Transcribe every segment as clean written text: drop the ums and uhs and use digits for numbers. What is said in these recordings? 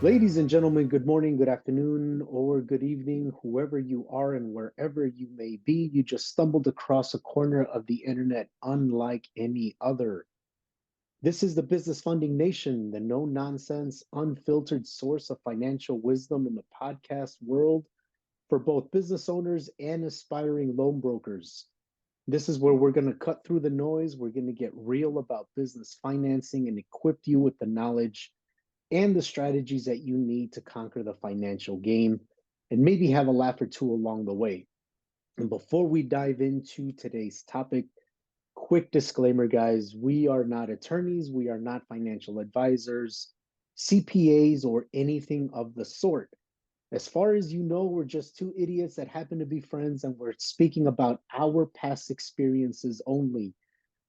Ladies and gentlemen, good morning, good afternoon, or good evening, whoever you are and wherever you may be. You just stumbled across a corner of the internet unlike any other. This is the Business Funding Nation, the no nonsense, unfiltered source of financial wisdom in the podcast world for both business owners and aspiring loan brokers. This is where we're going to cut through the noise. We're going to get real about business financing and equip you with the knowledge and the strategies that you need to conquer the financial game and maybe have a laugh or two along the way. And before we dive into today's topic, quick disclaimer, guys, we are not attorneys, we are not financial advisors, CPAs, or anything of the sort. As far as you know, we're just two idiots that happen to be friends, and we're speaking about our past experiences only.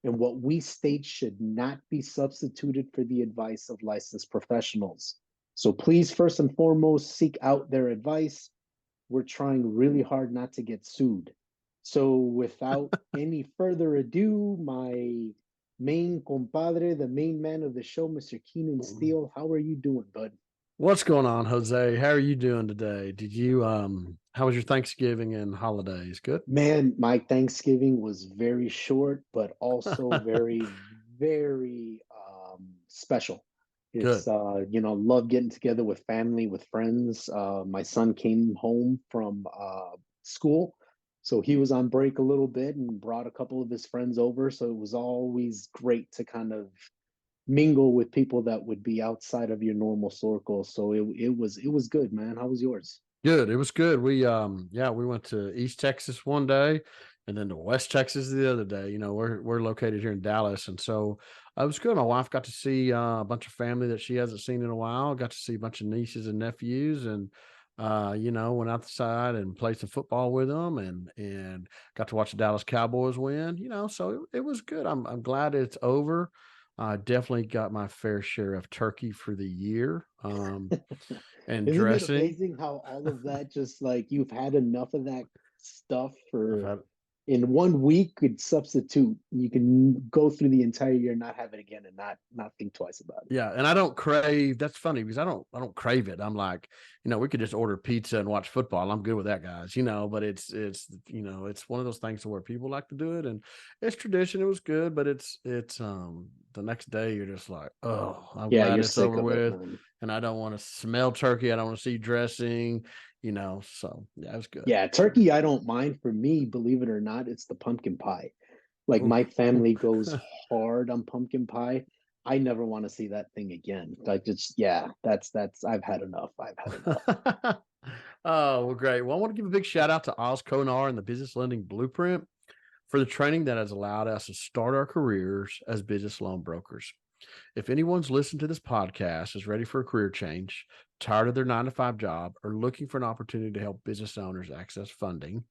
And what we state should not be substituted for the advice of licensed professionals. So please, first and foremost, seek out their advice. We're trying really hard not to get sued. So without any further ado, my main compadre, the main man of the show, Mr. Keenan Steele, how are you doing, bud? What's going on, Jose? How are you doing today? How was your Thanksgiving and holidays? Good? Man, my Thanksgiving was very short, but also very, very special. It's Good. love getting together with family, with friends. My son came home from school, so he was on break a little bit and brought a couple of his friends over. So it was always great to kind of mingle with people that would be outside of your normal circle. So it was good, man. How was yours? Good. It was good. We went to East Texas one day and then to West Texas the other day. We're located here in Dallas. And so it was good. My wife got to see a bunch of family that she hasn't seen in a while, got to see a bunch of nieces and nephews and went outside and played some football with them and got to watch the Dallas Cowboys win, so it was good. I'm glad it's over. I definitely got my fair share of turkey for the year, and Isn't it dressing. amazing how all of that just like you've had enough of that stuff I've for had in 1 week could substitute. You can go through the entire year, not have it again, and not think twice about it. Yeah, and I don't crave. That's funny because I don't crave it. I'm like, we could just order pizza and watch football. I'm good with that, guys. But it's one of those things where people like to do it, and it's tradition. It was good, but it's the next day you're just like, oh, I'm Yeah, glad you're it's sick over of it, with, man. and I don't want to smell turkey. I don't want to see dressing. So yeah, it was good. Yeah, turkey I don't mind. For me, believe it or not, it's the pumpkin pie. Like Oof. my family goes hard on pumpkin pie. I never want to see that thing again. Like it's yeah, that's I've had enough. I've had enough. Oh, well, great. Well, I want to give a big shout out to Oz Konar and the Business Lending Blueprint for the training that has allowed us to start our careers as business loan brokers. If anyone's listened to this podcast is ready for a career change, tired of their 9 to 5 job, or looking for an opportunity to help business owners access funding,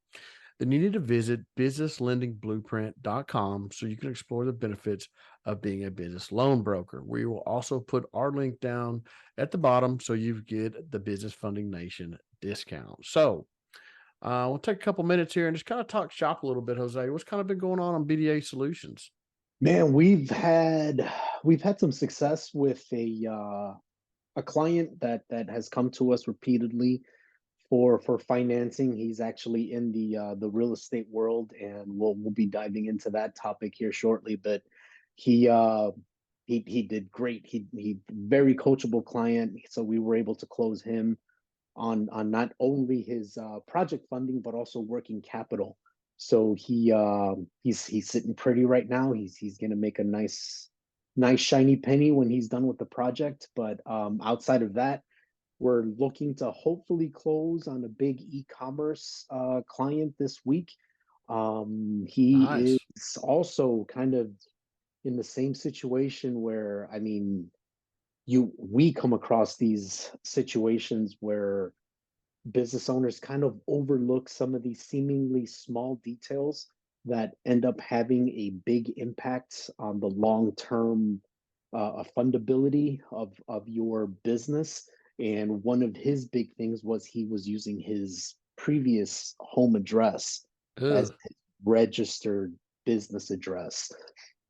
then you need to visit businesslendingblueprint.com so you can explore the benefits of being a business loan broker. We will also put our link down at the bottom so you get the Business Funding Nation discount. So we'll take a couple minutes here and just kind of talk shop a little bit, Jose. What's kind of been going on BDA Solutions? Man, we've had some success with a client that has come to us repeatedly for financing. He's actually in the real estate world, and we'll be diving into that topic here shortly. But he uh he did great. He very coachable client, so we were able to close him on not only his project funding but also working capital. So he's sitting pretty right now. He's gonna make a nice shiny penny when he's done with the project. But outside of that, we're looking to hopefully close on a big e-commerce client this week. He Nice. is also kind of in the same situation where, I mean, we come across these situations where business owners kind of overlook some of these seemingly small details that end up having a big impact on the long-term fundability of your business. And one of his big things was he was using his previous home address as Ugh. his registered business address.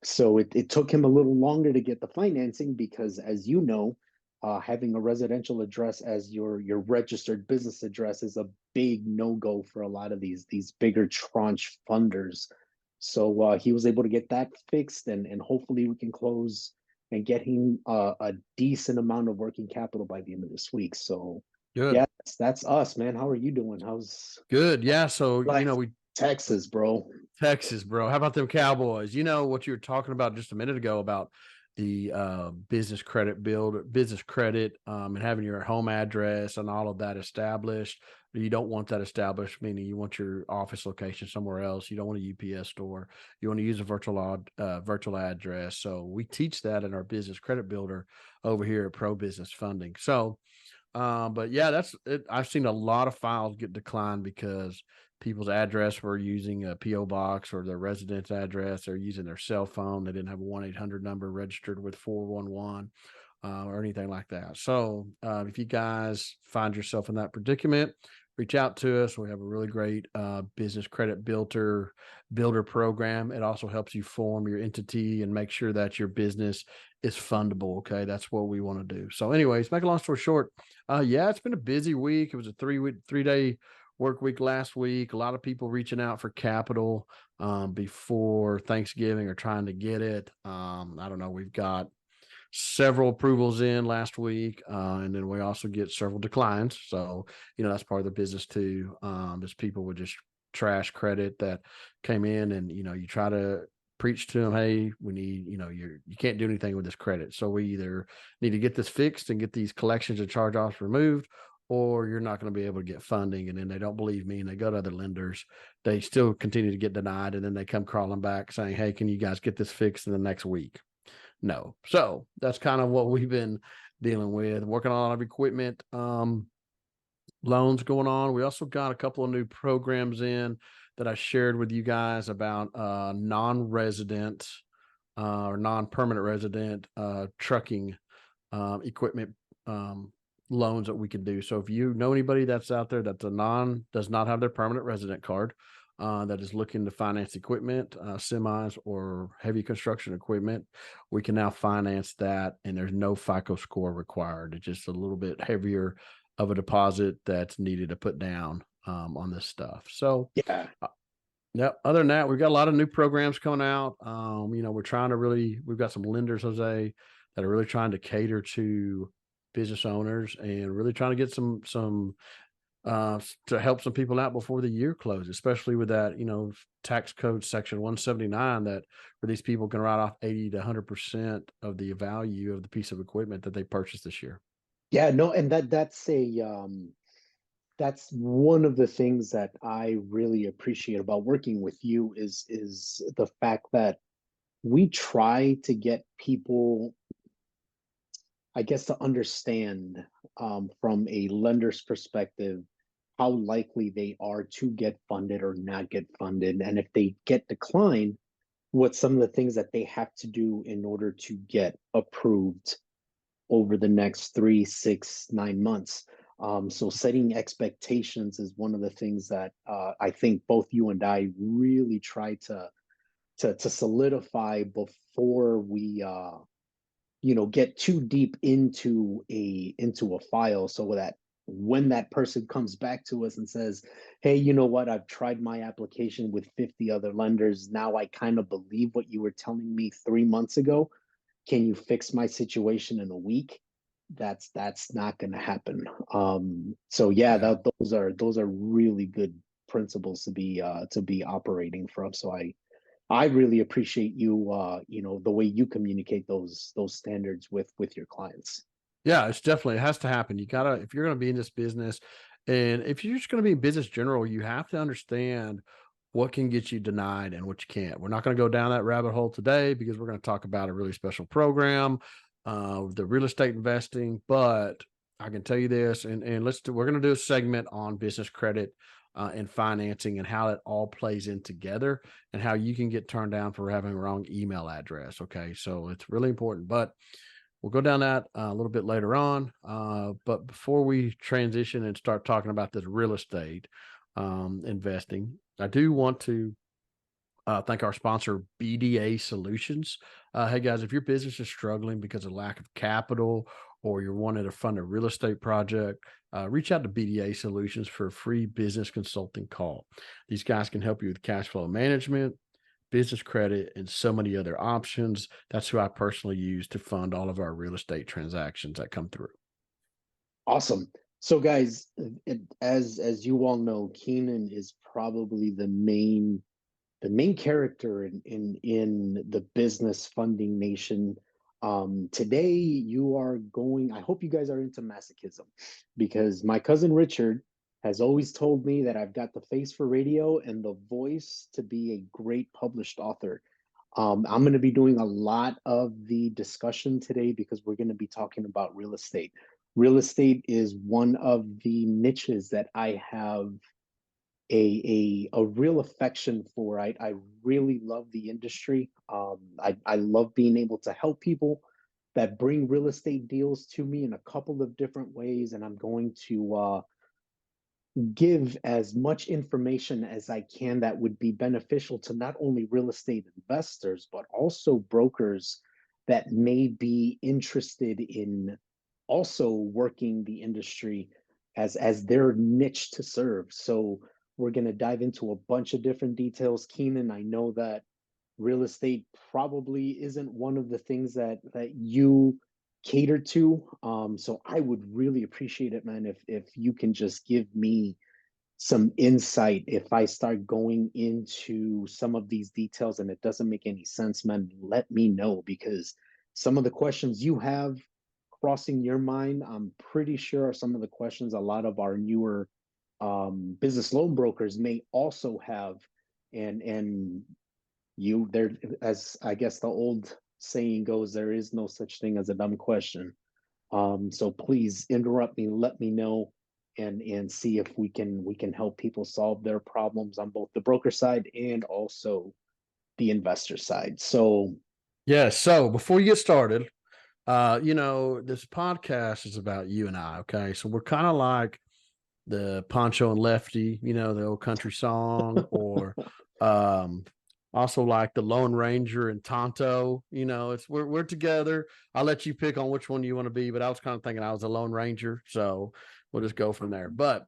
So it took him a little longer to get the financing because, as you know, having a residential address as your registered business address is a big no go for a lot of these bigger tranche funders. So he was able to get that fixed, and hopefully we can close and get him a decent amount of working capital by the end of this week. So Good. yeah, that's us, man. How are you doing? How's Good. Yeah. So, life, we Texas, bro? Texas, bro. How about them Cowboys? You know what you were talking about just a minute ago about the business credit, and having your home address and all of that established. You don't want that established, meaning you want your office location somewhere else. You don't want a UPS store. You want to use a virtual address. So we teach that in our business credit builder over here at Pro Business Funding. So but yeah, that's it. I've seen a lot of files get declined because people's address were using a PO box or their residence address. They're using their cell phone. They didn't have a 1-800 number registered with 411, or anything like that. So if you guys find yourself in that predicament, reach out to us. We have a really great business credit builder program. It also helps you form your entity and make sure that your business is fundable. Okay, that's what we want to do. So, anyways, make a long story short, yeah, it's been a busy week. It was a 3 day work week last week. A lot of people reaching out for capital before Thanksgiving or trying to get it. I don't know. We've got several approvals in last week, and then we also get several declines. So, that's part of the business too. Is people would just trash credit that came in, and you try to preach to them, hey, we need, you can't do anything with this credit. So we either need to get this fixed and get these collections and charge offs removed, or you're not going to be able to get funding. And then they don't believe me and they go to other lenders. They still continue to get denied. And then they come crawling back saying, hey, can you guys get this fixed in the next week? No. So that's kind of what we've been dealing with, working on a lot of equipment loans going on. We also got a couple of new programs in that I shared with you guys about non-resident or non-permanent resident trucking equipment loans that we can do. So if you know anybody that's out there that's does not have their permanent resident card, that is looking to finance equipment, semis or heavy construction equipment, we can now finance that, and there's no FICO score required. It's just a little bit heavier of a deposit that's needed to put down on this stuff. So, Yeah. yeah. Other than that, we've got a lot of new programs coming out. We're trying to we've got some lenders, Jose, that are really trying to cater to business owners and really trying to get some to help some people out before the year closes, especially with that, tax code section 179, that where these people can write off 80 to 100% of the value of the piece of equipment that they purchased this year. Yeah, no, and that's one of the things that I really appreciate about working with you is the fact that we try to get people, I guess, to understand from a lender's perspective how likely they are to get funded or not get funded, and if they get declined, what some of the things that they have to do in order to get approved over the next 3, 6, 9 months. So setting expectations is one of the things that I think both you and I really try to solidify before we get too deep into a file, so that when that person comes back to us and says, hey, you know what, I've tried my application with 50 other lenders, now I kind of believe what you were telling me 3 months ago, can you fix my situation in a week? That's not going to happen. So yeah, Yeah. those are really good principles to be operating from. So I really appreciate you, the way you communicate those standards with your clients. Yeah, it's definitely, it has to happen. You gotta, if you're gonna be in this business, and if you're just gonna be in business general, you have to understand what can get you denied and what you can't. We're not gonna go down that rabbit hole today because we're gonna talk about a really special program, the real estate investing. But I can tell you this, and we're gonna do a segment on business credit and financing and how it all plays in together and how you can get turned down for having a wrong email address. Okay, so it's really important, but we'll go down that a little bit later on. But before we transition and start talking about this real estate investing, I do want to thank our sponsor, BDA Solutions. Hey guys, if your business is struggling because of lack of capital or you're wanting to fund a real estate project, reach out to BDA Solutions for a free business consulting call. These guys can help you with cash flow management, business credit, and so many other options. That's who I personally use to fund all of our real estate transactions that come through. Awesome. So, guys, as you all know, Keenan is probably the main character in the business funding nation. Today, you are going. I hope you guys are into masochism, because my cousin Richard has always told me that I've got the face for radio and the voice to be a great published author. I'm going to be doing a lot of the discussion today because we're going to be talking about real estate. Real estate is one of the niches that I have a real affection for. I really love the industry. I love being able to help people that bring real estate deals to me in a couple of different ways, and I'm going to give as much information as I can that would be beneficial to not only real estate investors, but also brokers that may be interested in also working the industry as their niche to serve. So we're going to dive into a bunch of different details. Keenan, I know that real estate probably isn't one of the things that you cater to. So I would really appreciate it, man, if you can just give me some insight if I start going into some of these details and it doesn't make any sense, man, let me know, because some of the questions you have crossing your mind, I'm pretty sure are some of the questions a lot of our newer business loan brokers may also have. And you there, as I guess the old saying goes, there is no such thing as a dumb question. So please interrupt me, let me know, and see if we can help people solve their problems on both the broker side and also the investor side. So Yeah. So before you get started, this podcast is about you and I. Okay. So we're kind of like the Poncho and Lefty, the old country song, or um, also like the Lone Ranger and Tonto. It's we're together. I'll let you pick on which one you want to be, but I was kind of thinking I was a Lone Ranger, so we'll just go from there. But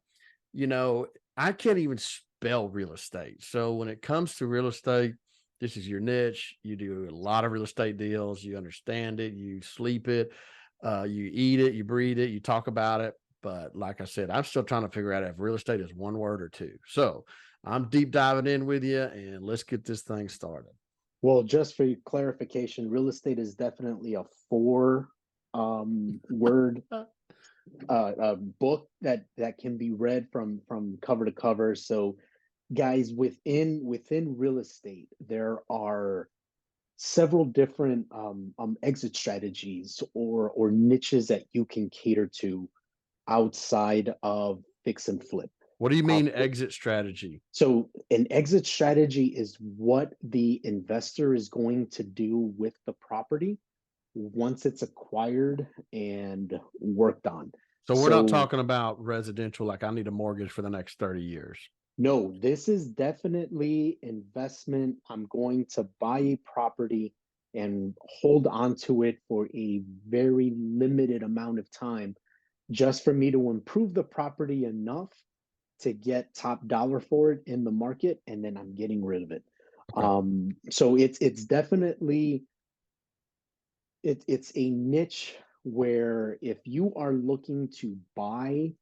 you know, I can't even spell real estate. So when it comes to real estate, this is your niche. You do a lot of real estate deals. You understand it. You sleep it. You eat it. You breathe it. You talk about it. But like I said, I'm still trying to figure out if real estate is one word or two. So I'm deep diving in with you, and let's get this thing started. well, just for clarification, real estate is definitely a four word book that can be read from cover to cover. So guys, within real estate there are several different exit strategies or niches that you can cater to outside of fix and flip. What do you Um, mean exit strategy? so an exit strategy is what the investor is going to do with the property once it's acquired and worked on. So we're not So talking about residential, like I need a mortgage for the next 30 years. no, this is definitely investment. I'm going to buy a property and hold on to it for a very limited amount of time just for me to improve the property enough to get top dollar for it in the market, and then I'm getting rid of it. Okay. So it's definitely it's a niche where if you are looking to buy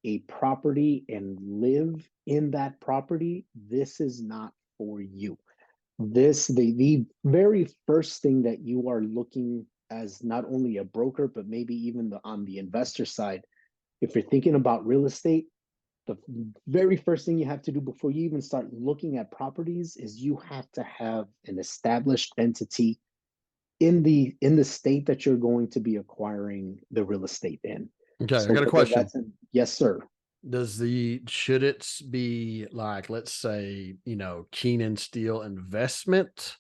a property and live in that property, this is not for you. The very first thing that you are looking as not only a broker, but maybe even on the investor side, if you're thinking about real estate, the very first thing you have to do before you even start looking at properties is you have to have an established entity in the state that you're going to be acquiring the real estate in. Okay. I So got a whether question. that's in, yes, sir. Should it be like, let's say, Keenan Steel Investment,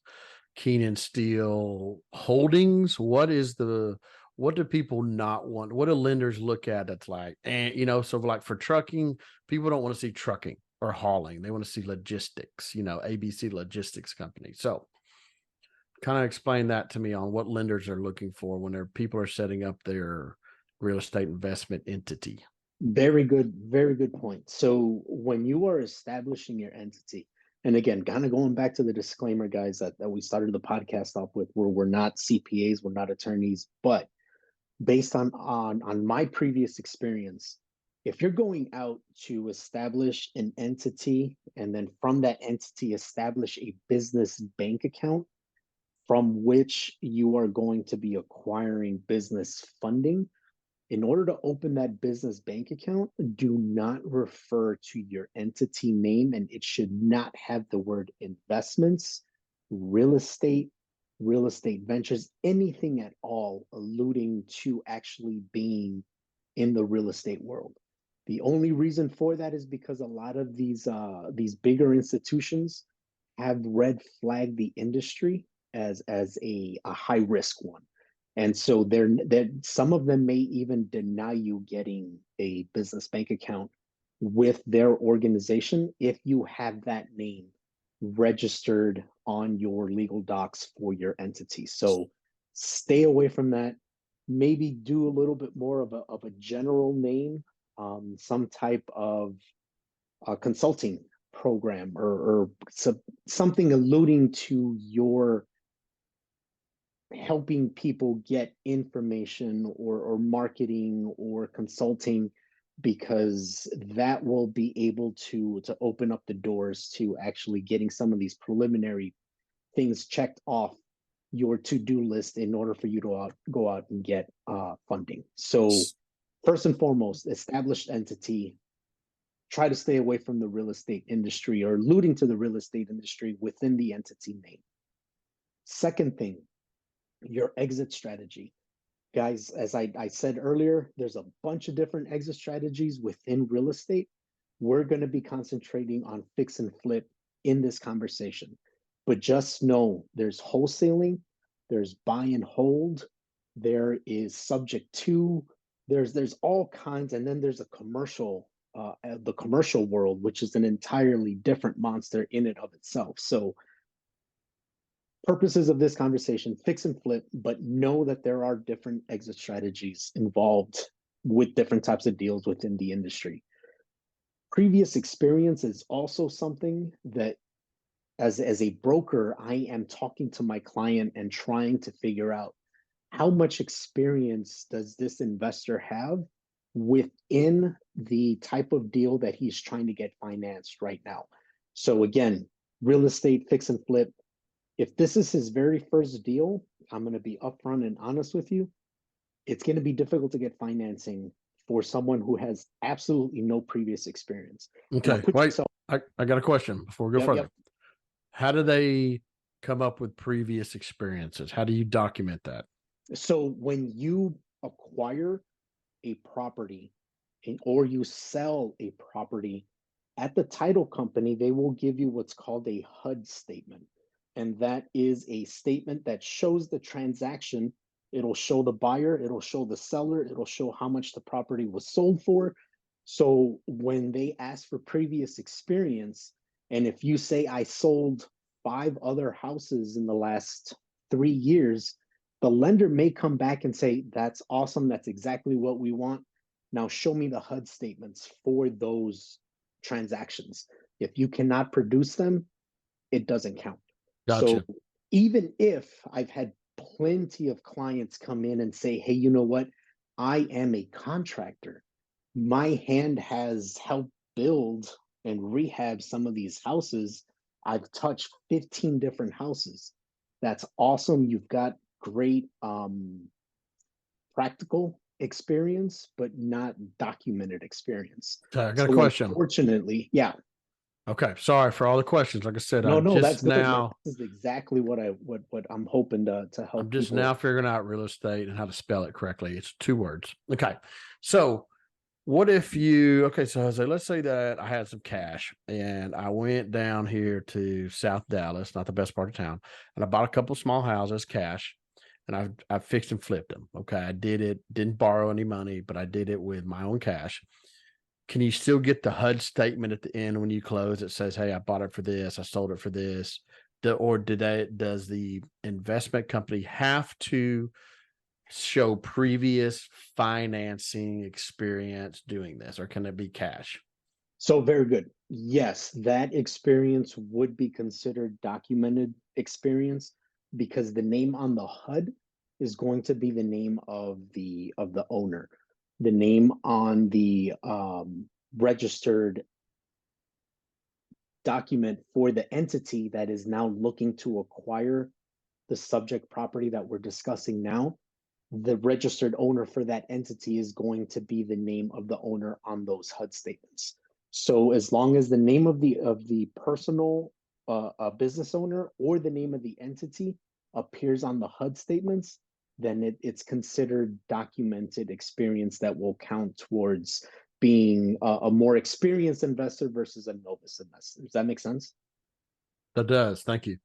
Keenan Steel Holdings? What do people not want? What do lenders look at that's like, so like for trucking, people don't want to see trucking or hauling. They want to see logistics, ABC Logistics Company. So kind of explain that to me on what lenders are looking for when people are setting up their real estate investment entity. Very good point. So when you are establishing your entity, and again, kind of going back to the disclaimer, guys, that we started the podcast off with, where we're not CPAs, we're not attorneys, but based on my previous experience, if you're going out to establish an entity and then from that entity establish a business bank account from which you are going to be acquiring business funding, in order to open that business bank account, do not refer to your entity name, and it should not have the word investments, real estate, real estate ventures, anything at all alluding to actually being in the real estate world. The only reason for that is because a lot of these bigger institutions have red flagged the industry as a high risk one. And so they're some of them may even deny you getting a business bank account with their organization if you have that name registered on your legal docs for your entity. So stay away from that. Maybe do a little bit more of a general name, some type of consulting program or something alluding to your helping people get information or marketing or consulting, because that will be able to open up the doors to actually getting some of these preliminary things checked off your to-do list in order for you to go out and get funding. So first and foremost, established entity. Try to stay away from the real estate industry or alluding to the real estate industry within the entity name. Second thing, your exit strategy. Guys, as I said earlier, there's a bunch of different exit strategies within real estate. We're going to be concentrating on fix and flip in this conversation. But just know there's wholesaling, there's buy and hold, there is subject to, there's all kinds, and then there's the commercial world, which is an entirely different monster in and of itself. So purposes of this conversation, fix and flip, but know that there are different exit strategies involved with different types of deals within the industry. Previous experience is also something that, as a broker, I am talking to my client and trying to figure out how much experience does this investor have within the type of deal that he's trying to get financed right now. So again, real estate fix and flip. If this is his very first deal, I'm going to be upfront and honest with you. It's going to be difficult to get financing for someone who has absolutely no previous experience. Now, Okay, put wait. yourself. I got a question before we go Yep, further. yep. How do they come up with previous experiences? How do you document that? So when you acquire a property or you sell a property at the title company, they will give you what's called a HUD statement. And that is a statement that shows the transaction. It'll show the buyer, it'll show the seller, it'll show how much the property was sold for. So when they ask for previous experience, and if you say I sold 5 other houses in the last 3 years, the lender may come back and say, that's awesome, that's exactly what we want. Now show me the HUD statements for those transactions. If you cannot produce them, it doesn't count. So Gotcha. even if I've had plenty of clients come in and say, hey, you know what? I am a contractor. My hand has helped build and rehab some of these houses. I've touched 15 different houses. That's awesome. You've got great practical experience, but not documented experience. Okay, I got a So question. unfortunately, yeah, Okay, sorry for all the questions. Like I said, no, that's good, man. This is exactly what I'm hoping to I'm help just people now with. figuring out real estate and how to spell it correctly. It's 2 words. Okay. So what if you okay, so Jose, let's say that I had some cash and I went down here to South Dallas, not the best part of town, and I bought a couple small houses cash and I fixed and flipped them. Okay. I did it, didn't borrow any money, but I did it with my own cash. Can you still get the HUD statement at the end when you close that says, "Hey, I bought it for this, I sold it for this," or does the investment company have to show previous financing experience doing this, or can it be cash? So very good. Yes, that experience would be considered documented experience because the name on the HUD is going to be the name of the owner. The name on the registered document for the entity that is now looking to acquire the subject property that we're discussing now, the registered owner for that entity is going to be the name of the owner on those HUD statements. So as long as the name of the personal business owner or the name of the entity appears on the HUD statements, then it's considered documented experience that will count towards being a more experienced investor versus a novice investor. Does that make sense? That does. Thank you.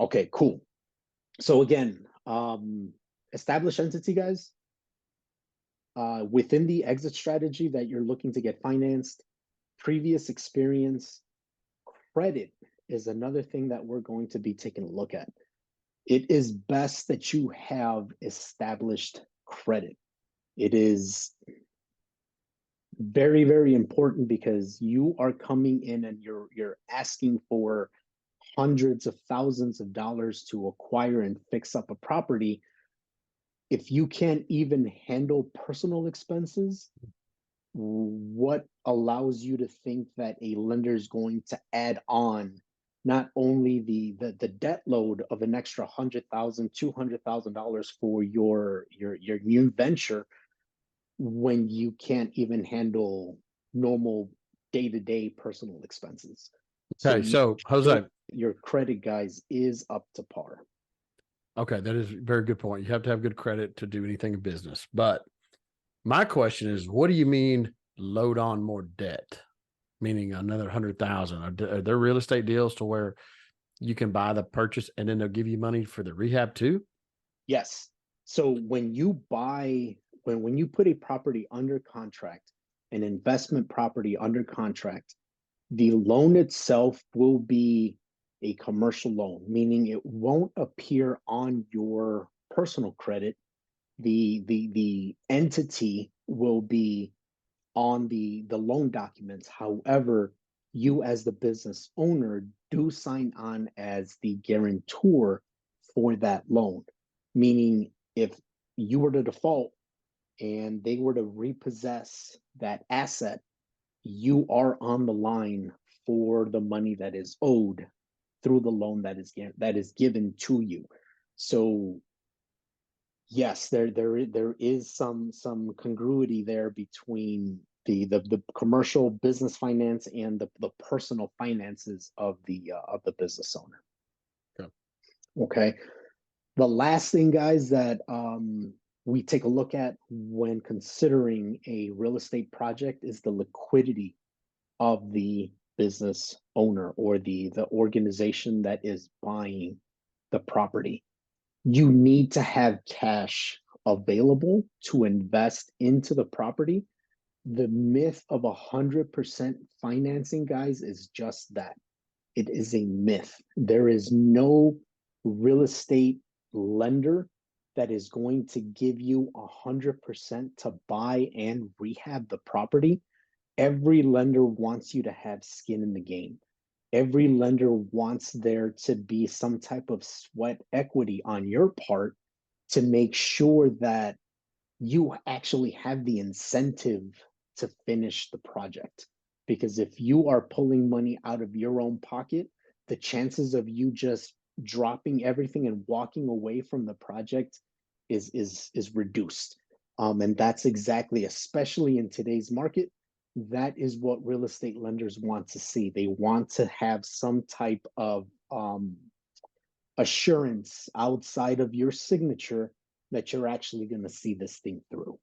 Okay, cool. So again, established entity, guys, within the exit strategy that you're looking to get financed, previous experience, credit is another thing that we're going to be taking a look at. It is best that you have established credit. It is very, very important because you are coming in and you're asking for hundreds of thousands of dollars to acquire and fix up a property. If you can't even handle personal expenses, what allows you to think that a lender is going to add on not only the debt load of an extra 100,000, $200,000 for your new venture when you can't even handle normal day-to-day personal expenses? So Okay, make so sure Jose, your credit, guys, is up to par. okay, that is a very good point. You have to have good credit to do anything in business. But my question is, what do you mean load on more debt? Meaning another 100,000? Are there real estate deals to where you can buy the purchase and then they'll give you money for the rehab too? Yes. So when you put a property under contract, an investment property under contract, the loan itself will be a commercial loan, meaning it won't appear on your personal credit. The entity will be on the loan documents. However, you as the business owner do sign on as the guarantor for that loan, meaning if you were to default and they were to repossess that asset, you are on the line for the money that is owed through the loan that is given to you. So yes, there is some congruity there between the commercial business finance and the personal finances of the business owner. Okay. Okay. The last thing, guys, that we take a look at when considering a real estate project is the liquidity of the business owner or the organization that is buying the property. You need to have cash available to invest into the property. The myth of 100% financing, guys, is just that. It is a myth. There is no real estate lender that is going to give you 100% to buy and rehab the property. Every lender wants you to have skin in the game. Every lender wants there to be some type of sweat equity on your part to make sure that you actually have the incentive to finish the project. Because if you are pulling money out of your own pocket, the chances of you just dropping everything and walking away from the project is reduced. And that's exactly, especially in today's market, that is what real estate lenders want to see. They want to have some type of assurance outside of your signature that you're actually going to see this thing through.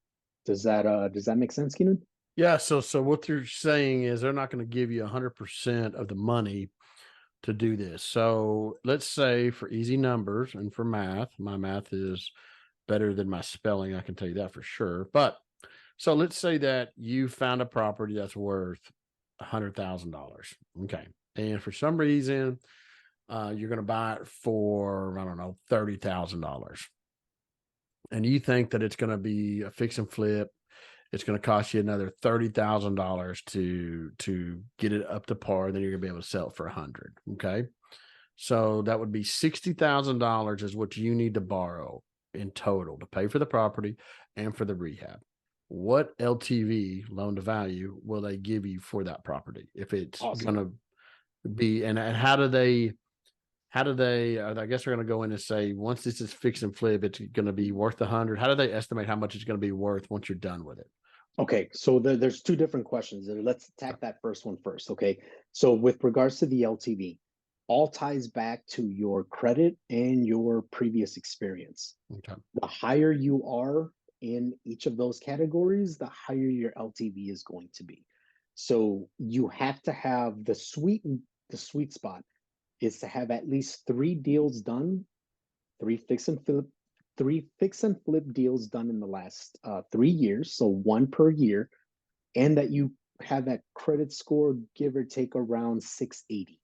Does that make sense, Keenan? Yeah. So what you're saying is they're not going to give you 100% of the money to do this. So let's say for easy numbers and for math, my math is better than my spelling. I can tell you that for sure. But so let's say that you found a property that's worth $100,000. Okay. And for some reason, you're going to buy it for, I don't know, $30,000. and you think that it's going to be a fix and flip, it's going to cost you another $30,000 to get it up to par. Then you're going to be able to sell it for 100. Okay, so that would be $60,000 is what you need to borrow in total to pay for the property and for the rehab. What LTV, loan to value, will they give you for that property if it's going Awesome. to be? And how do they? I guess they're going to go in and say once this is fix and flip, it's going to be worth 100. How do they estimate how much it's going to be worth once you're done with it? Okay, so there's two different questions. Let's attack that first one first. Okay, so with regards to the LTV, all ties back to your credit and your previous experience. Okay. The higher you are in each of those categories, the higher your LTV is going to be. So you have to have the sweet spot is to have at least three deals done, three fix and flip, three fix and flip deals done in the last 3 years, so one per year, and that you have that credit score give or take around 680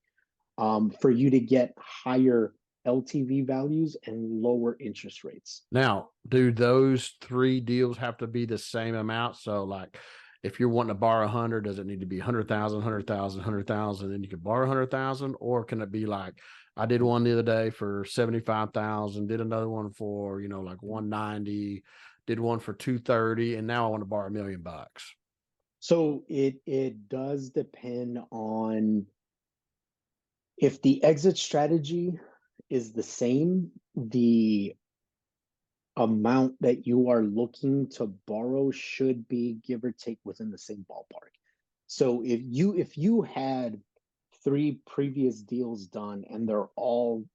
for you to get higher LTV values and lower interest rates. Now, do those 3 deals have to be the same amount? So, like, if you're wanting to borrow 100, does it need to be 100,000, 100,000, 100,000, then you can borrow 100,000? Or can it be like, I did one the other day for 75,000, did another one for, like 190, did one for 230, and now I want to borrow $1,000,000. So it does depend on if the exit strategy is the same, the amount that you are looking to borrow should be give or take within the same ballpark. So if you had three previous deals done and they're all,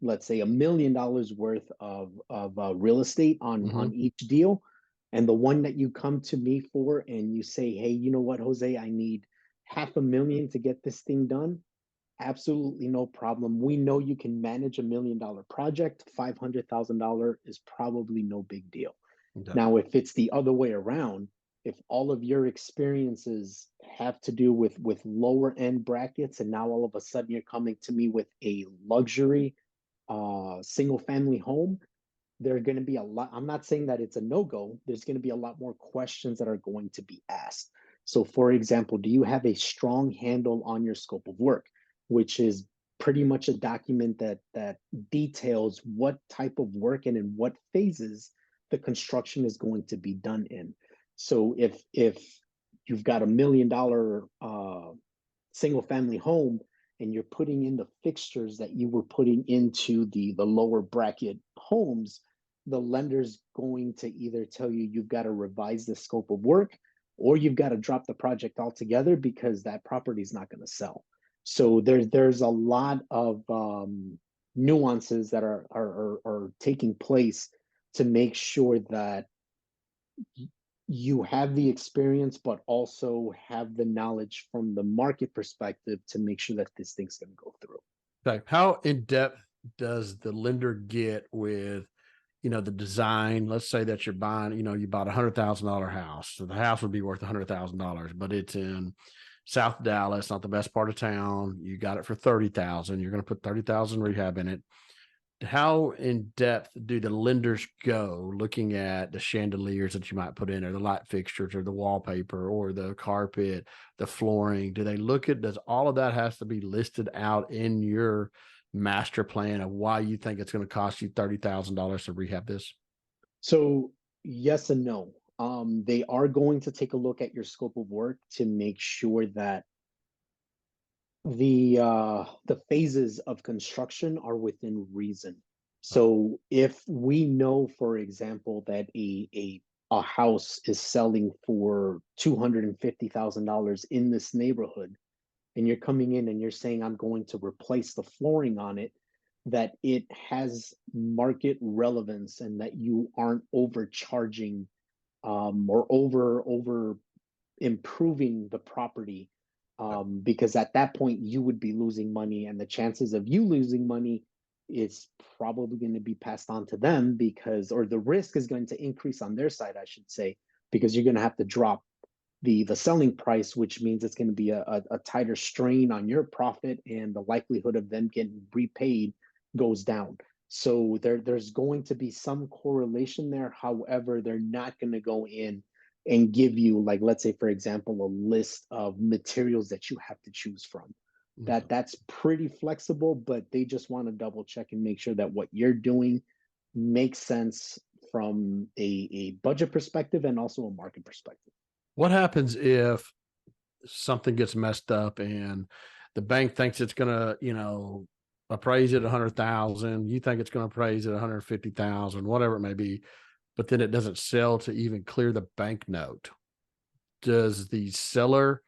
let's say, $1 million worth of real estate on Hmm. each deal, and the one that you come to me for and you say, hey, you know what, Jose, I need 500,000 to get this thing done. Absolutely no problem. We know you can manage $1 million project. $500,000 is probably no big deal. Okay. Now, if it's the other way around, if all of your experiences have to do with lower end brackets, and now all of a sudden you're coming to me with a luxury single family home, there are going to be a lot. I'm not saying that it's a no go. There's going to be a lot more questions that are going to be asked. So, for example, do you have a strong handle on your scope of work, which is pretty much a document that details what type of work and in what phases the construction is going to be done in. So, if you've got $1 million single family home and you're putting in the fixtures that you were putting into the lower bracket homes, the lender's going to either tell you you've got to revise the scope of work or you've got to drop the project altogether because that property is not going to sell. So there's a lot of nuances that are taking place to make sure that you have the experience, but also have the knowledge from the market perspective to make sure that this thing's going to go through. Okay. How in depth does the lender get with, the design? Let's say that you're buying, you bought $100,000 house. So the house would be worth $100,000, but it's in South Dallas, not the best part of town. You got it for 30,000. You're going to put 30,000 rehab in it. How in depth do the lenders go looking at the chandeliers that you might put in, or the light fixtures, or the wallpaper, or the carpet, the flooring? Do they look at, does all of that has to be listed out in your master plan of why you think it's going to cost you $30,000 to rehab this? So yes and no. They are going to take a look at your scope of work to make sure that the phases of construction are within reason. So if we know, for example, that a house is selling for $250,000 in this neighborhood, and you're coming in and you're saying I'm going to replace the flooring on it, that it has market relevance and that you aren't overcharging or over improving the property, because at that point you would be losing money, and the chances of you losing money is probably going to be passed on to them, because or the risk is going to increase on their side, I should say, because you're going to have to drop the selling price, which means it's going to be a tighter strain on your profit, and the likelihood of them getting repaid goes down. So there's going to be some correlation there. However, they're not going to go in and give you, like, let's say, for example, a list of materials that you have to choose from. Okay. That's pretty flexible, but they just want to double check and make sure that what you're doing makes sense from a budget perspective and also a market perspective. What happens if something gets messed up and the bank thinks it's gonna, appraise it 100,000. You think it's gonna appraise it 150,000, whatever it may be, but then it doesn't sell to even clear the bank note. Does the seller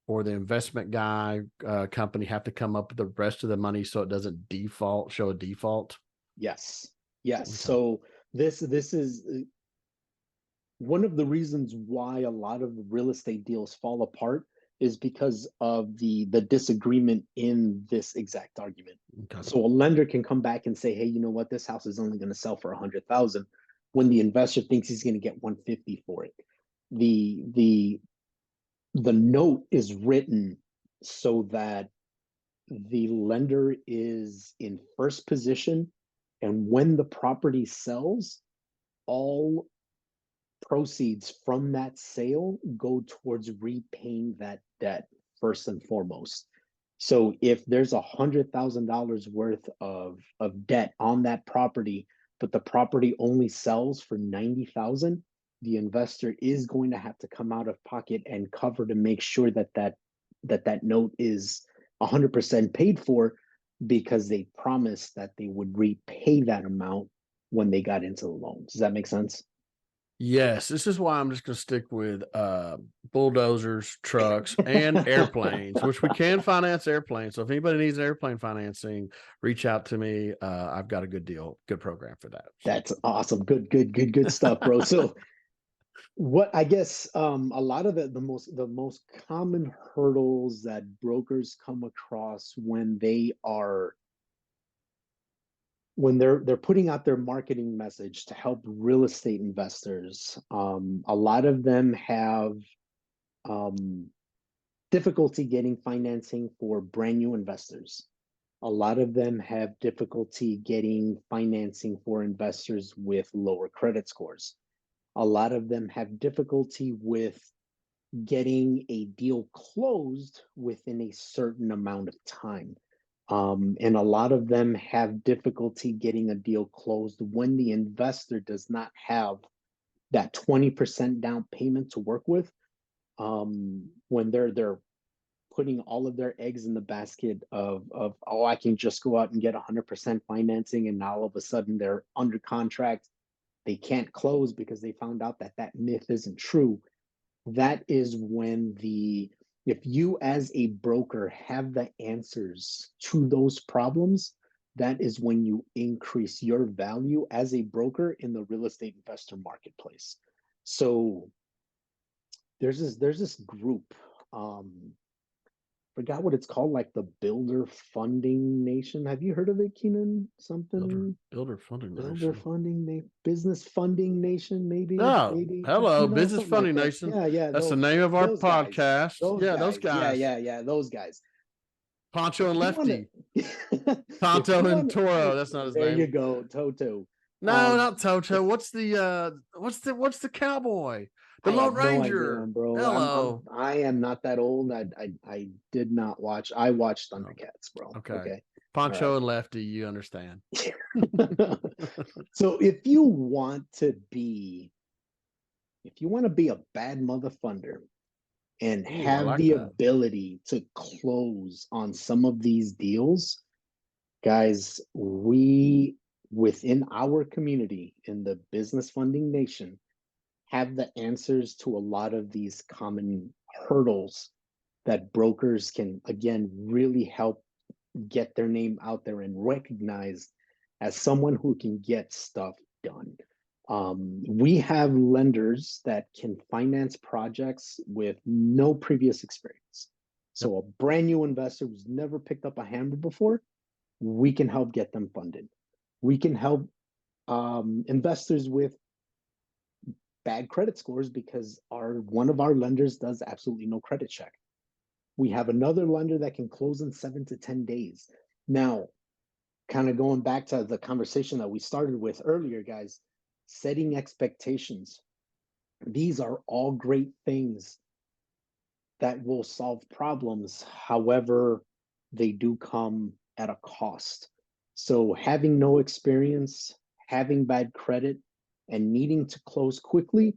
or the investment guy company have to come up with the rest of the money so it doesn't show a default? Yes. Yes. Okay. So this is one of the reasons why a lot of real estate deals fall apart is because of the disagreement in this exact argument. Okay. So a lender can come back and say, "Hey, you know what? This house is only going to sell for 100,000," when the investor thinks he's going to get 150 for it. The note is written so that the lender is in first position, and when the property sells, all proceeds from that sale go towards repaying that debt first and foremost. So if there's $100,000 worth of debt on that property, but the property only sells for 90,000, the investor is going to have to come out of pocket and cover to make sure that that note is 100% paid for, because they promised that they would repay that amount when they got into the loan. Does that make sense? Yes, this is why I'm just going to stick with bulldozers, trucks, and airplanes, which we can finance airplanes. So if anybody needs airplane financing, reach out to me. I've got a good deal, good program for that. So, That's awesome. Good stuff, bro. So what I guess a lot of the most common hurdles that brokers come across when they're putting out their marketing message to help real estate investors, a lot of them have um, difficulty getting financing for brand new investors. A lot of them have difficulty getting financing for investors with lower credit scores. A lot of them have difficulty with getting a deal closed within a certain amount of time. And a lot of them have difficulty getting a deal closed when the investor does not have that 20% down payment to work with. When they're putting all of their eggs in the basket of, oh, I can just go out and get 100% financing, and now all of a sudden they're under contract, they can't close because they found out that that myth isn't true. That is when the if you as a broker have the answers to those problems, that is when you increase your value as a broker in the real estate investor marketplace. So there's this group, um forgot what it's called, like the Builder Funding Nation. Have you heard of it, Keenan? builder, Something builder funding Builder nation. Funding, Business Funding Nation, maybe, Oh, maybe, hello, Business something like Funding that. Nation. Yeah, yeah, That's the those name of our those guys, podcast. those Yeah, those guys. Yeah, guys, yeah, yeah, those guys. Poncho If and you want Lefty, to, if Tonto you and want Toro. to, That's not his there you name. go, Toto. No, Um, not Toto. if What's the cowboy? The I Lone have no idea, Ranger. bro. Hello. I am not that old. I did not watch. I watched Oh, Thundercats, bro. okay. Okay, all Poncho right. and Lefty, you understand. So if you want to be a bad mother funder and Ooh, I have like the that. ability to close on some of these deals, guys, we within our community in the Business Funding Nation have the answers to a lot of these common hurdles that brokers can, again, really help get their name out there and recognized as someone who can get stuff done. We have lenders that can finance projects with no previous experience. Yep. So, a brand new investor who's never picked up a hammer before, we can help get them funded. We can help investors with bad credit scores because our one of our lenders does absolutely no credit check. We have another lender that can close in 7 to 10 days. Now, kind of going back to the conversation that we started with earlier, guys, setting expectations. These are all great things that will solve problems. However, they do come at a cost. So, having no experience, having bad credit, and needing to close quickly,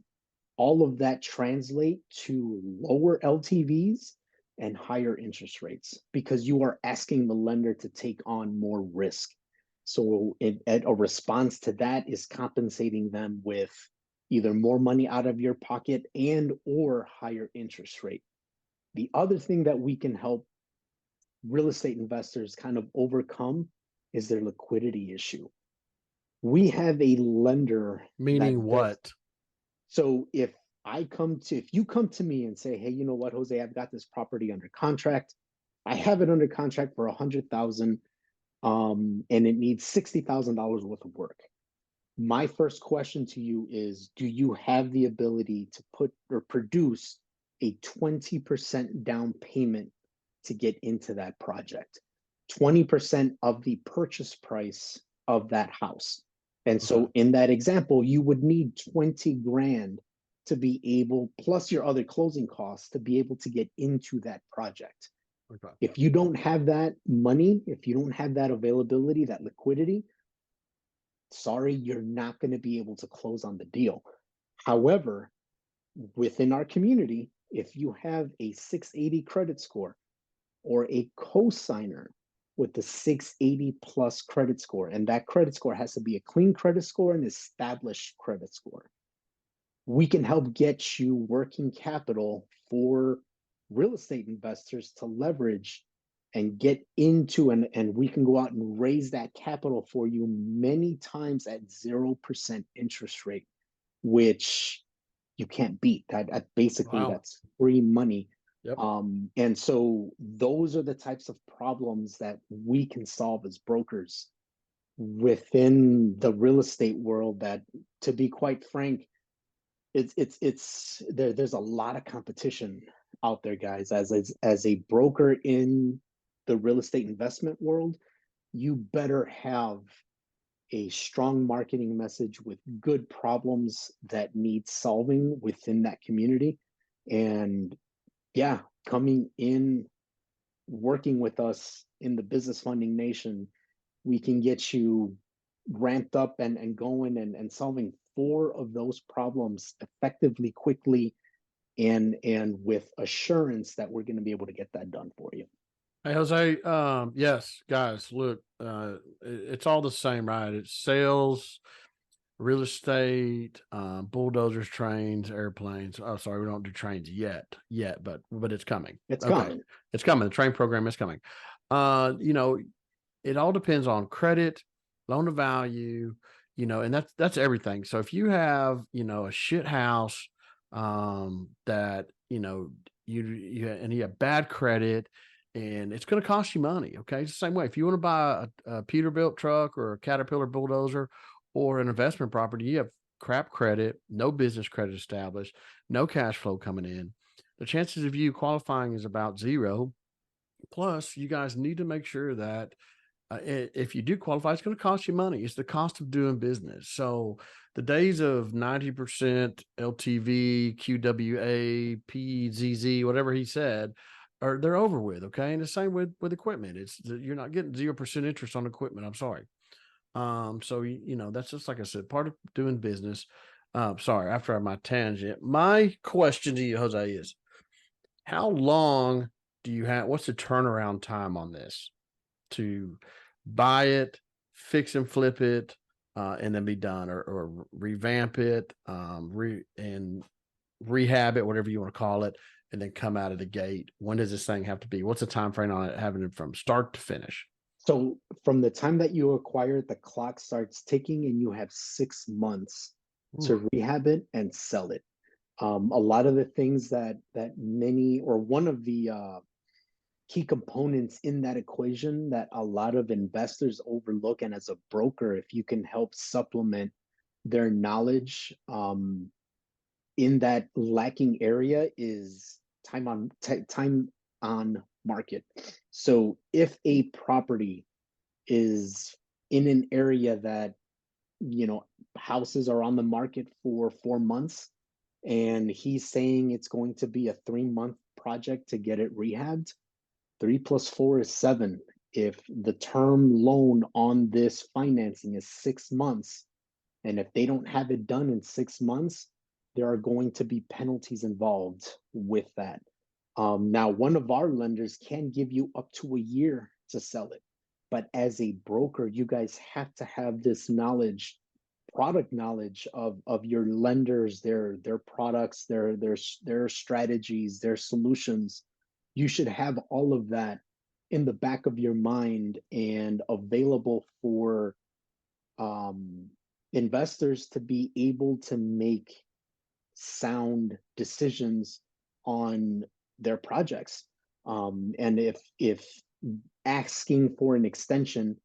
all of that translate to lower LTVs and higher interest rates because you are asking the lender to take on more risk. So a response to that is compensating them with either more money out of your pocket and or higher interest rate. The other thing that we can help real estate investors kind of overcome is their liquidity issue. We have a lender Meaning that does. what? So if you come to me and say, hey, you know what, Jose, I've got this property under contract. I have it under contract for 100,000, and it needs $60,000 worth of work. My first question to you is, do you have the ability to put or produce a 20% down payment to get into that project? 20% of the purchase price of that house. And Okay. so in that example, you would need 20 grand to be able, plus your other closing costs, to be able to get into that project. Okay. If you don't have that money, if you don't have that availability, that liquidity, sorry, you're not going to be able to close on the deal. However, within our community, if you have a 680 credit score or a co-signer with the 680 plus credit score, and that credit score has to be a clean credit score and established credit score, we can help get you working capital for real estate investors to leverage and get into, and we can go out and raise that capital for you many times at 0% interest rate, which you can't beat. That basically Wow. that's free money. Yep. And so those are the types of problems that we can solve as brokers within the real estate world that, to be quite frank, it's there's a lot of competition out there, guys. As a broker in the real estate investment world, you better have a strong marketing message with good problems that need solving within that community. And yeah, coming in, working with us in the Business Funding Nation, we can get you ramped up and going and solving four of those problems effectively, quickly, and with assurance that we're going to be able to get that done for you. Hey, Jose. Yes, guys, look, it's all the same, right? It's sales, real estate, bulldozers, trains, airplanes. Oh, sorry, we don't do trains yet, but it's coming. It's Okay, coming. it's coming. The train program is coming. You know, it all depends on credit, loan to value, and that's everything. So if you have, a shit house, that, and you have bad credit and it's going to cost you money. Okay. It's the same way. If you want to buy a Peterbilt truck or a Caterpillar bulldozer or an investment property, you have crap credit, no business credit established, no cash flow coming in. The chances of you qualifying is about zero. Plus, you guys need to make sure that if you do qualify, it's going to cost you money. It's the cost of doing business. So the days of 90% LTV, QWA, PZZ, whatever he said, they're over with. Okay. And the same with equipment. You're not getting 0% interest on equipment. I'm sorry. So that's just, like I said, part of doing business. Sorry, after my tangent, my question to you, Jose, is how long do you have? What's the turnaround time on this to buy it, fix and flip it, and then be done, or revamp it, and rehab it, whatever you want to call it, and then come out of the gate? When does this thing have to be? What's the time frame on it having it from start to finish? So from the time that you acquire it, the clock starts ticking, and you have 6 months Ooh, to rehab it and sell it. A lot of the things that many, or one of the key components in that equation that a lot of investors overlook, and as a broker, if you can help supplement their knowledge in that lacking area, is time on market. So if a property is in an area that, you know, houses are on the market for 4 months, and he's saying it's going to be a 3 month project to get it rehabbed. Three plus four is seven. If the term loan on this financing is 6 months, and if they don't have it done in 6 months, there are going to be penalties involved with that. Now, one of our lenders can give you up to a year to sell it. But as a broker, you guys have to have this knowledge, product knowledge of your lenders, their products, their strategies, their solutions. You should have all of that in the back of your mind and available for um, investors to be able to make sound decisions on their projects. And if asking for an extension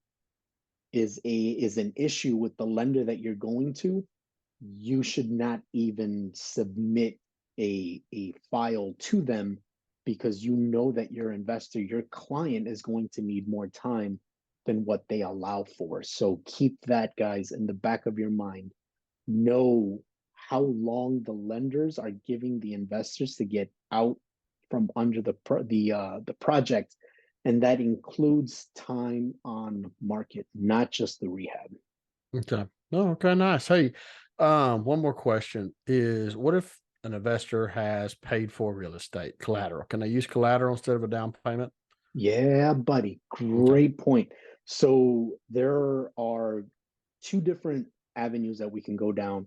is an issue with the lender that you're going to, you should not even submit a file to them, because you know that your investor, your client, is going to need more time than what they allow for. So keep that, guys, in the back of your mind. Know how long the lenders are giving the investors to get out from under the project, and that includes time on market, not just the rehab. Okay. Oh, okay, nice. Hey, one more question is, what if an investor has paid for real estate collateral? Can they use collateral instead of a down payment? Yeah, buddy, Okay. great point. So there are two different avenues that we can go down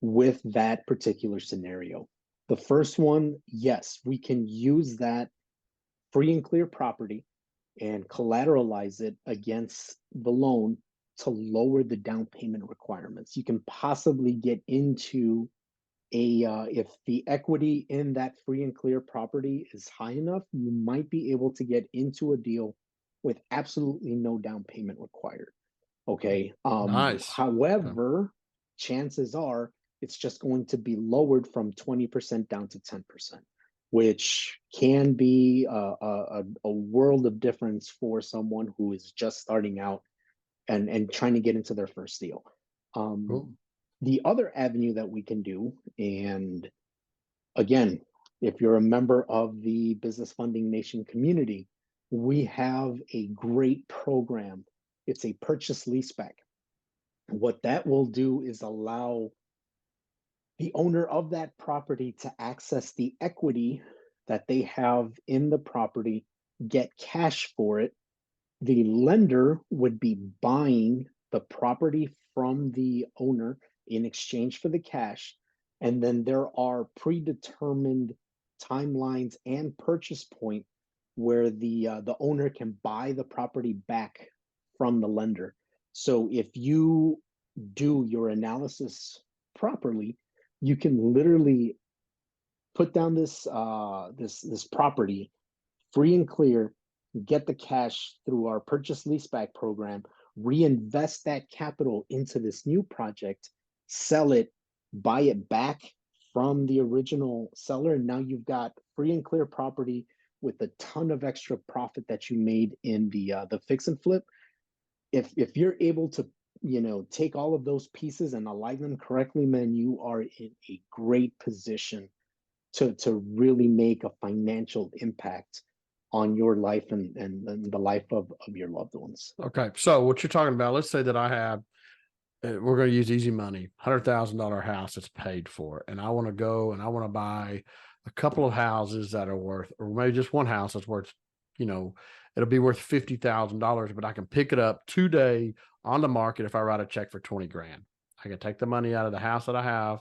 with that particular scenario. The first one, yes, we can use that free and clear property and collateralize it against the loan to lower the down payment requirements. You can possibly get into if the equity in that free and clear property is high enough, you might be able to get into a deal with absolutely no down payment required. Okay. Nice. Okay. However, chances are it's just going to be lowered from 20% down to 10%, which can be a world of difference for someone who is just starting out and trying to get into their first deal. Cool. The other avenue that we can do, and again, if you're a member of the Business Funding Nation community, we have a great program. It's a purchase leaseback. What that will do is allow the owner of that property to access the equity that they have in the property, get cash for it. The lender would be buying the property from the owner in exchange for the cash. And then there are predetermined timelines and purchase point where the owner can buy the property back from the lender. So if you do your analysis properly, you can literally put down this property free and clear, get the cash through our purchase leaseback program, reinvest that capital into this new project, sell it, buy it back from the original seller, and now you've got free and clear property with a ton of extra profit that you made in the fix and flip. If you're able to, take all of those pieces and align them correctly, man, you are in a great position to really make a financial impact on your life and the life of your loved ones. Okay. So what you're talking about, let's say that I have, we're going to use easy money, $100,000 house that's paid for, and I want to go and I want to buy a couple of houses that are worth, or maybe just one house that's worth, you know, it'll be worth $50,000, but I can pick it up today on the market if I write a check for 20 grand. I can take the money out of the house that I have,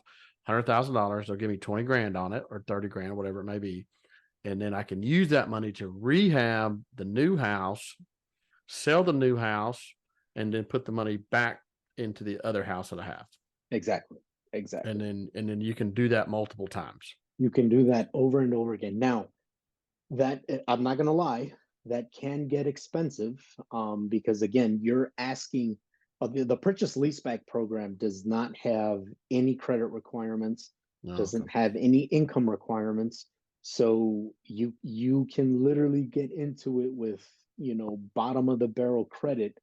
$100,000. They'll give me 20 grand on it, or 30 grand, whatever it may be. And then I can use that money to rehab the new house, sell the new house, and then put the money back into the other house that I have. Exactly. And Exactly. then you can do that multiple times. You can do that over and over again. Now, that I'm not going to lie, that can get expensive, because again, you're asking. The purchase leaseback program does not have any credit requirements, No, okay. doesn't have any income requirements, so you can literally get into it with bottom of the barrel credit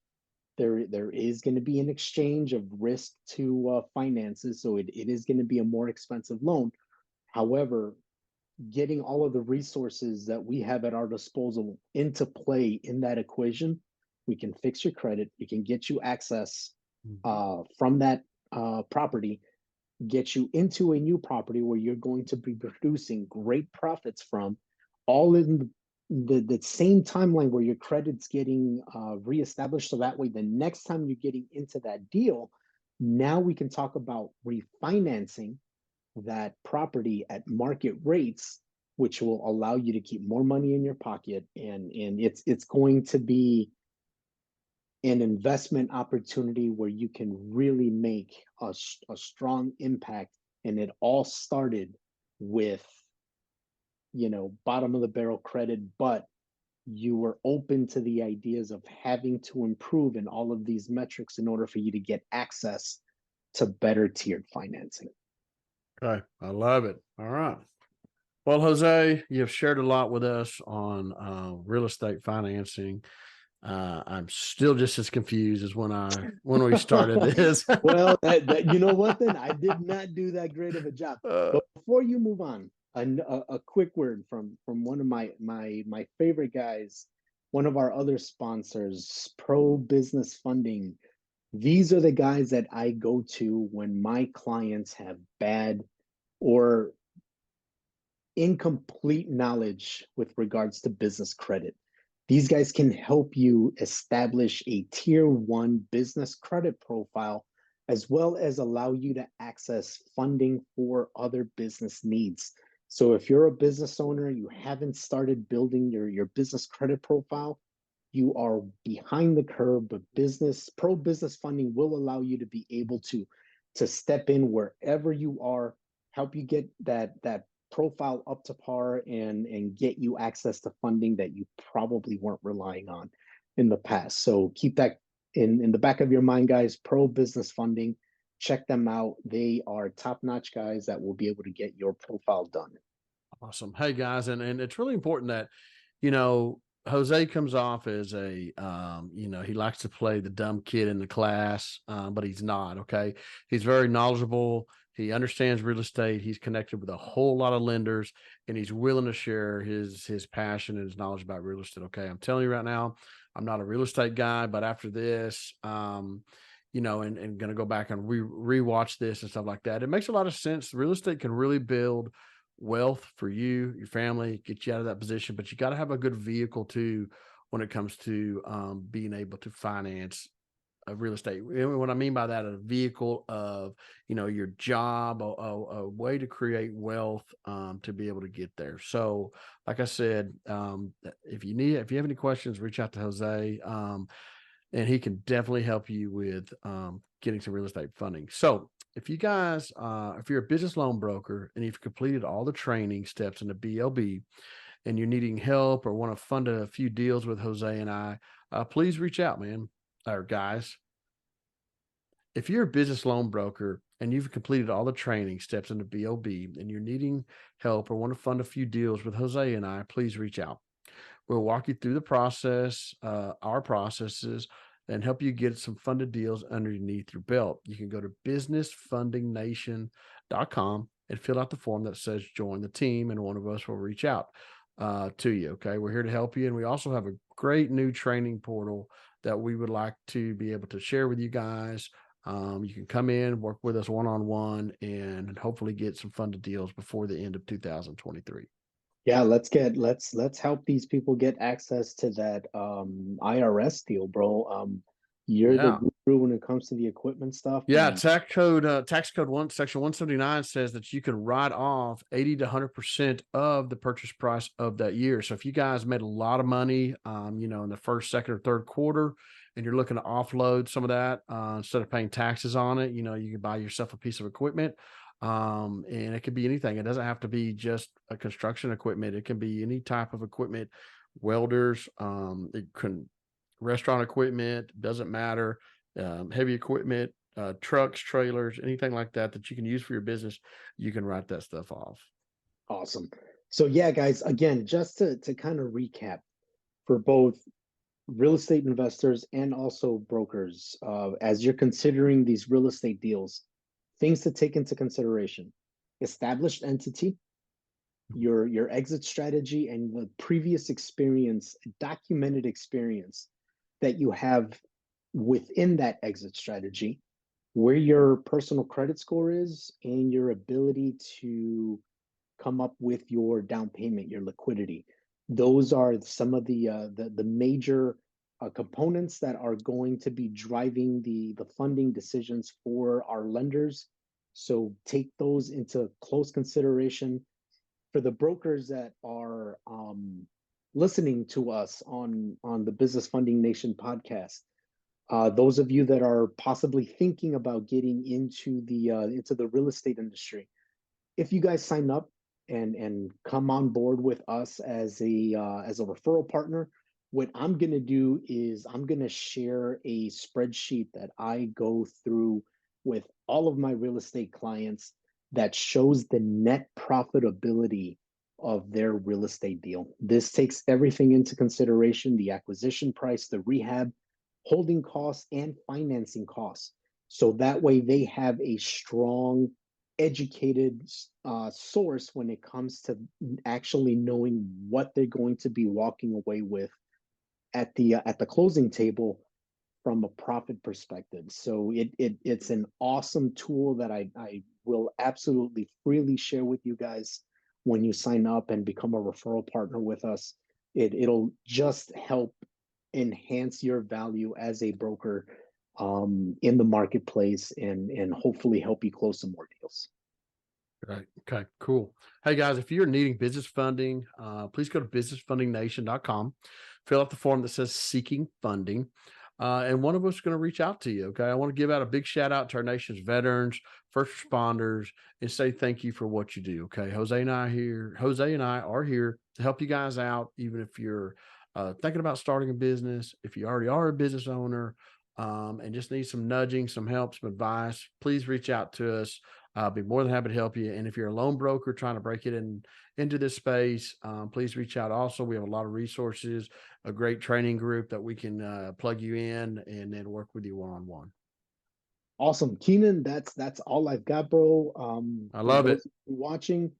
there is going to be an exchange of risk to finances, so it is going to be a more expensive loan. However, getting all of the resources that we have at our disposal into play in that equation, we can fix your credit, we can get you access Mhm. from that property, get you into a new property where you're going to be producing great profits from, all in the same timeline where your credit's getting reestablished. So that way, the next time you're getting into that deal, now we can talk about refinancing that property at market rates, which will allow you to keep more money in your pocket, and it's going to be an investment opportunity where you can really make a strong impact. And it all started with, bottom of the barrel credit, but you were open to the ideas of having to improve in all of these metrics in order for you to get access to better tiered financing. Okay, I love it. All right. Well, Jose, you've shared a lot with us on real estate financing. I'm still just as confused as when we started this. Well, that you know what? Then I did not do that great of a job. uh, But before you move on, a quick word from one of my favorite guys, one of our other sponsors, Pro Business Funding. These are the guys that I go to when my clients have bad or incomplete knowledge with regards to business credit. These guys can help you establish a tier one business credit profile, as well as allow you to access funding for other business needs. So if you're a business owner, you haven't started building your business credit profile, you are behind the curve, but pro business funding will allow you to be able to step in wherever you are, help you get that profile up to par, and get you access to funding that you probably weren't relying on in the past. So keep that in the back of your mind, guys. Pro business funding, check them out. They are top-notch guys that will be able to get your profile done. Awesome. Hey guys, and it's really important that, you know, Jose comes off as he likes to play the dumb kid in the class, but he's not. Okay, he's very knowledgeable. He understands real estate. He's connected with a whole lot of lenders, and he's willing to share his passion and his knowledge about real estate. Okay, I'm telling you right now, I'm not a real estate guy, but after this, and going to go back and rewatch this and stuff like that. It makes a lot of sense. Real estate can really build wealth for you, your family, get you out of that position, but you got to have a good vehicle too when it comes to being able to finance real estate. And what I mean by that, a vehicle of, your job, a way to create wealth to be able to get there. So, like I said, if you have any questions, reach out to Jose. And he can definitely help you with getting some real estate funding. So, if you guys, if you're a business loan broker and you've completed all the training steps in the BLB and you're needing help or want to fund a few deals with Jose and I, please reach out, man, or guys. If you're a business loan broker and you've completed all the training steps in the BLB and you're needing help or want to fund a few deals with Jose and I, please reach out. We'll walk you through the process, our processes, and help you get some funded deals underneath your belt. You can go to businessfundingnation.com and fill out the form that says join the team, and one of us will reach out to you. Okay. We're here to help you. And we also have a great new training portal that we would like to be able to share with you guys. You can come in, work with us one on one, and hopefully get some funded deals before the end of 2023. Yeah, let's help these people get access to that IRS deal, bro. You're the Yeah. guru when it comes to the equipment stuff, Yeah, and tax code one, section 179 says that you can write off 80 to 100% of the purchase price of that year. So if you guys made a lot of money, in the first, second, or third quarter, and you're looking to offload some of that instead of paying taxes on it, you can buy yourself a piece of equipment. And it could be anything. It doesn't have to be just a construction equipment. It can be any type of equipment, welders, it can restaurant equipment, doesn't matter, heavy equipment, trucks, trailers, anything like that that you can use for your business, you can write that stuff off. awesome. So yeah, guys, again, just to kind of recap for both real estate investors and also brokers, as you're considering these real estate deals, things to take into consideration: established entity, your exit strategy, and the previous experience, documented experience that you have within that exit strategy, where your personal credit score is, and your ability to come up with your down payment, your liquidity. Those are some of the major components that are going to be driving the funding decisions for our lenders. So take those into close consideration. For the brokers that are listening to us on the Business Funding Nation podcast, those of you that are possibly thinking about getting into the real estate industry, if you guys sign up and come on board with us as a referral partner, what I'm gonna do is I'm gonna share a spreadsheet that I go through with all of my real estate clients that shows the net profitability of their real estate deal. This takes everything into consideration: the acquisition price, the rehab, holding costs, and financing costs. So that way they have a strong, educated source when it comes to actually knowing what they're going to be walking away with at the closing table from a profit perspective. So it's an awesome tool that I will absolutely freely share with you guys when you sign up and become a referral partner with us. It'll just help enhance your value as a broker in the marketplace, and hopefully help you close some more deals. Right. Okay, cool. Hey guys, if you're needing business funding, please go to businessfundingnation.com, fill out the form that says seeking funding. And one of us is going to reach out to you. Okay. I want to give out a big shout out to our nation's veterans, first responders, and say thank you for what you do. Okay. Jose and I are here to help you guys out, even if you're thinking about starting a business, if you already are a business owner, and just need some nudging, some help, some advice, please reach out to us. I'll be more than happy to help you. And if you're a loan broker trying to break it into this space, please reach out. Also, we have a lot of resources, a great training group that we can plug you in and then work with you one on one. Awesome, Keenan. That's all I've got, bro. I For love it. those watching,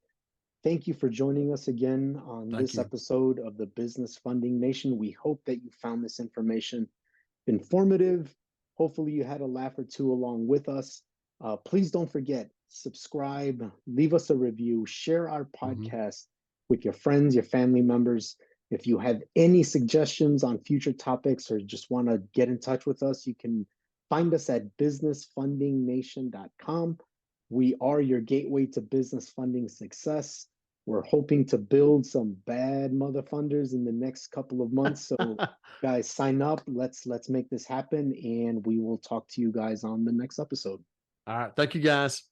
thank you for joining us again on Thank this you. episode of the Business Funding Nation. We hope that you found this information informative. Hopefully, you had a laugh or two along with us. Please don't forget, subscribe, leave us a review, share our Hmm. podcast with your friends, your family members. If you have any suggestions on future topics or just want to get in touch with us, you can find us at businessfundingnation.com. We are your gateway to business funding success. We're hoping to build some bad mother funders in the next couple of months. So guys, sign up. Let's make this happen, and we will talk to you guys on the next episode. All right. Thank you guys.